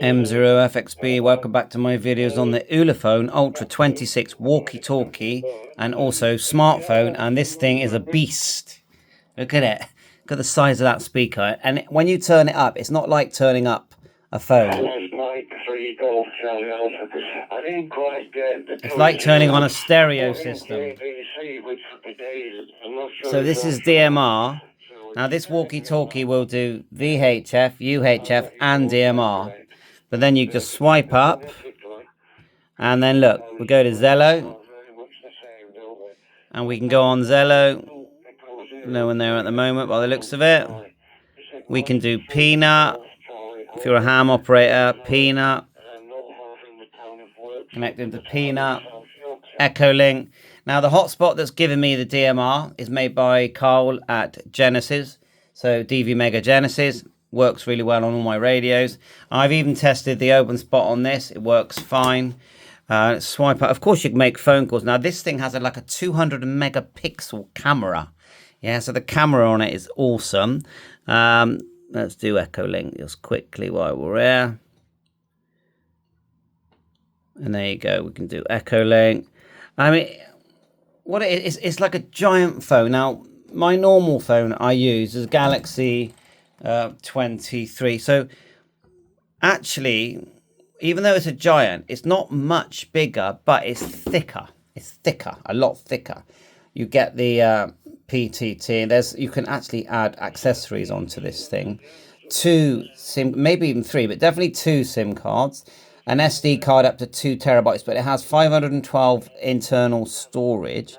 M0FXB, welcome back to my videos on the Ulefone Ultra 26 Walkie Talkie and also smartphone, and this thing is a beast. Look at it. Look at the size of that speaker, and when you turn it up, it's not like turning up a phone. It's like turning on a stereo system. So this is DMR. Now this walkie-talkie will do VHF, UHF and DMR. But then you just swipe up, and then look, we go to Zello, and we can go on Zello. No one there at the moment by the looks of it. We can do Peanut, if you're a ham operator, Peanut. Connect into Peanut, Echo Link. Now the hotspot that's given me the DMR is made by Carl at Genesis. So DV Mega Genesis. Works really well on all my radios. I've even tested the open spot on this. It works fine. Swipe out. Of course, you can make phone calls. Now, this thing has like a 200 megapixel camera. Yeah, so the camera on it is awesome. Let's do Echo Link just quickly while we're here. And there you go. We can do Echo Link. I mean, what it is, it's like a giant phone. Now, my normal phone I use is Galaxy 23. So actually, even though it's a giant, it's not much bigger, but it's thicker. It's thicker, a lot thicker. You get the PTT. You can actually add accessories onto this thing. 2 SIM, maybe even 3, but definitely 2 SIM cards. An SD card up to 2 terabytes, but it has 512 internal storage.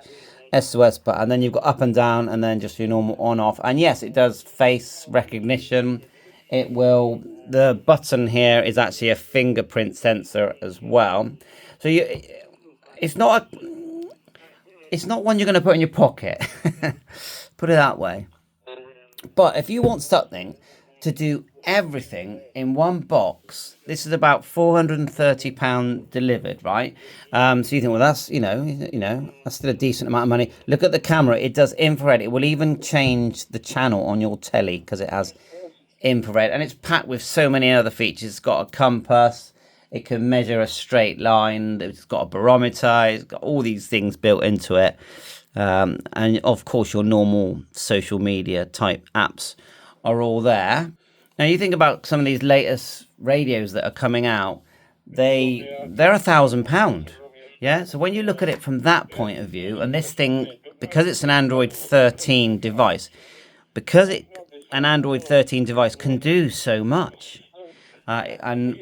SOS button, and then you've got up and down, and then just your normal on off. And yes, it does face recognition. It will. The button here is actually a fingerprint sensor as well. So it's not one you're going to put in your pocket. Put it that way. But if you want something to do everything in one box, this is about £430 delivered, right? So you think, well, that's you know that's still a decent amount of money. Look at the camera; it does infrared. It will even change the channel on your telly because it has infrared, and it's packed with so many other features. It's got a compass. It can measure a straight line. It's got a barometer. It's got all these things built into it, and of course, your normal social media type apps are all there. Now you think about some of these latest radios that are coming out, they're £1,000. Yeah, so when you look at it from that point of view, and this thing, because it's an Android 13 device, an Android 13 device can do so much, and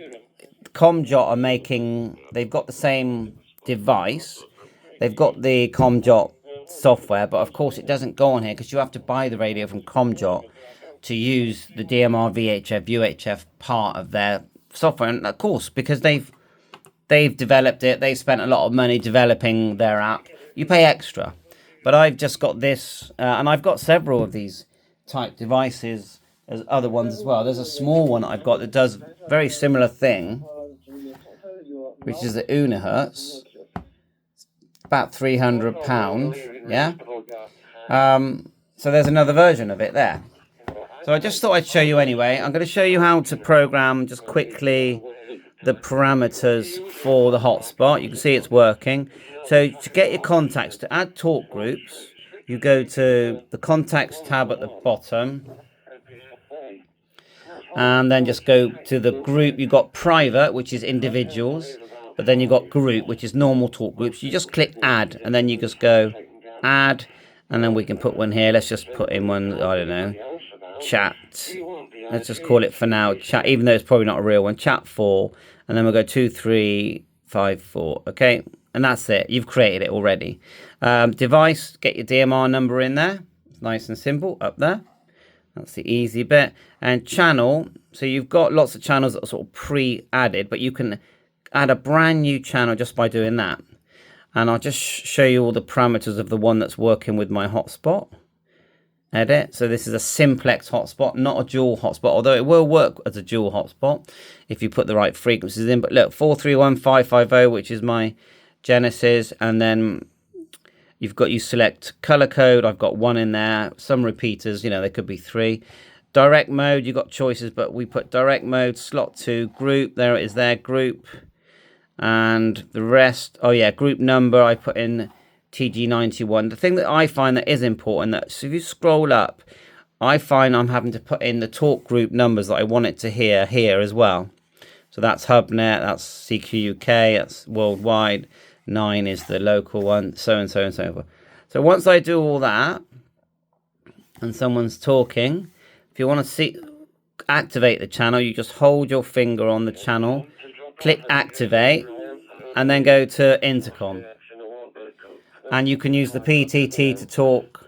ComJot they've got the same device, they've got the ComJot software, but of course it doesn't go on here because you have to buy the radio from ComJot to use the DMR, VHF, UHF part of their software. And of course, because they've developed it, they've spent a lot of money developing their app, you pay extra. But I've just got this, and I've got several of these type devices as other ones as well. There's a small one I've got that does very similar thing, which is the Unihertz. It's about £300, yeah? So there's another version of it there. So I just thought I'd show you anyway. I'm going to show you how to program just quickly the parameters for the hotspot. You can see it's working. So to get your contacts, to add talk groups, you go to the contacts tab at the bottom. And then just go to the group. You've got private, which is individuals. But then you've got group, which is normal talk groups. You just click add, and then you just go add. And then we can put one here. Let's just put in one, I don't know. Chat, let's just call it for now chat, even though it's probably not a real one. Chat 4, and then we'll go 2354. Okay, and that's it. You've created it already. Device, get your DMR number in there. It's nice and simple up there. That's the easy bit. And channel, so you've got lots of channels that are sort of pre-added, but you can add a brand new channel just by doing that. And I'll just show you all the parameters of the one that's working with my hotspot. Edit. So this is a simplex hotspot, not a dual hotspot, although it will work as a dual hotspot if you put the right frequencies in. But look, 431550, which is my Genesis, and then you select color code. I've got 1 in there. Some repeaters, they could be 3. direct mode, you got choices, but we put direct mode, slot 2, group, there it is there, group. And the rest, oh yeah, group number, I put in TG91. The thing that I find that is important, that so if you scroll up, I find I'm having to put in the talk group numbers that I want it to hear here as well. So that's HubNet, that's CQUK, that's worldwide, 9 is the local one, so and so and so forth. So once I do all that, and someone's talking, if you want to activate the channel, you just hold your finger on the channel, click activate, and then go to intercom. And you can use the PTT to talk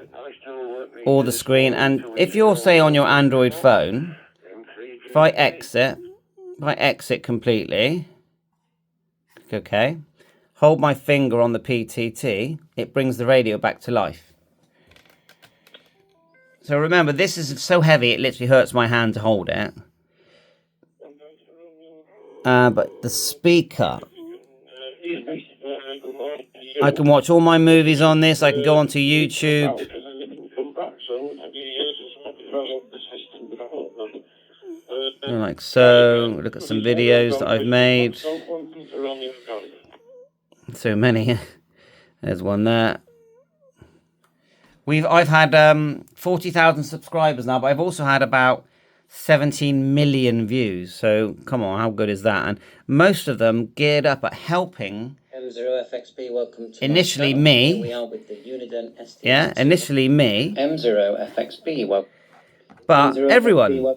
or the screen. And if you're, say, on your Android phone, if I exit completely, okay, hold my finger on the PTT, it brings the radio back to life. So remember, this is so heavy, it literally hurts my hand to hold it. But the speaker, I can watch all my movies on this. I can go onto YouTube. Like so. Look at some videos that I've made. So many. There's one there. I've had 40,000 subscribers now, but I've also had about 17 million views. So come on, how good is that? And most of them geared up at helping. M0FXB, welcome to initially me. Here we are with the Uniden ST. Yeah, initially me. M0FXB, welcome. But M0FXB, everyone,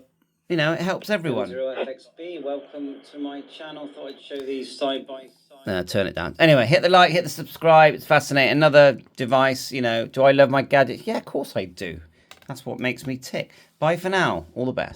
you know, it helps everyone. M0FXB, welcome to my channel. Thought I'd show these side by side. Turn it down. Anyway, hit the like, hit the subscribe. It's fascinating. Another device, you know. Do I love my gadgets? Yeah, of course I do. That's what makes me tick. Bye for now. All the best.